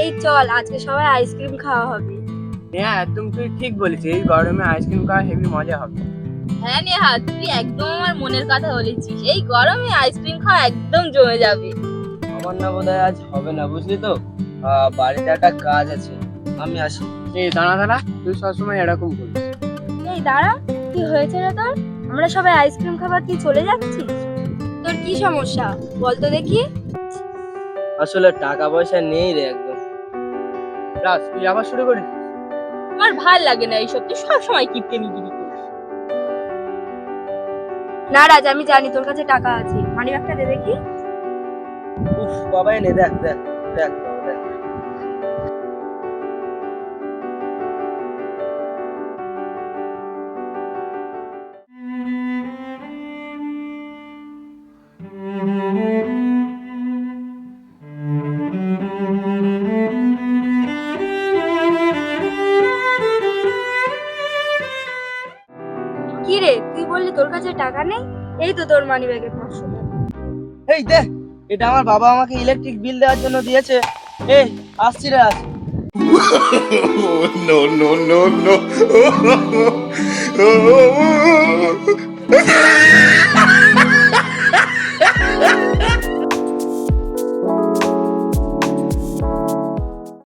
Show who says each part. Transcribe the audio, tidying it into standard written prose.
Speaker 1: এই চল, আজকে সবাই আইসক্রিম খাওয়া হবে।
Speaker 2: হ্যাঁ একদম তুই ঠিক বলেছিস, এই গরমে আইসক্রিম খাওয়া হেভি মজা হবে।
Speaker 3: হ্যাঁ নেহা, তুই একদম আমার মনের কথা বলেছিস। এই গরমে আইসক্রিম খাওয়া একদম জমে যাবে।
Speaker 4: আমার না বোধহয় আজ হবে না, বুঝলি তো। বাড়িতে একটা কাজ আছে, আমি আসি।
Speaker 2: এই দাঁড়া দাঁড়া, তুই সবসময় এরকম বলিস।
Speaker 1: এই দাঁড়া, কি হয়েছে রে তোর? আমরা সবাই আইসক্রিম খাবার, তুই চলে যাচ্ছিস? তোর কি সমস্যা বল তো দেখি।
Speaker 4: আসলে টাকা পয়সা নেই রে একদম।
Speaker 2: রাজ তুই আবার শুরু করিস।
Speaker 3: আমার ভাল লাগে না এইসব, তুই সবসময় কিপটেমিগিরি করিস।
Speaker 1: না রাজ, আমি জানি তোর কাছে টাকা আছে, মানি ব্যাগটা দে দেখি।
Speaker 4: উফ বাবা, এনে দেখ দেখ দেখ বাবা, দেখ।
Speaker 1: কি রে, তুই বললি তোর কাছে টাকা নেই? এই তো তোর মানি ব্যাগে 500 টাকা।
Speaker 4: এই দেখ, এটা আমার বাবা আমাকে ইলেকট্রিক বিল দেওয়ার জন্য দিয়েছে। এই আসছি রে, আস।
Speaker 5: no, no, no, no.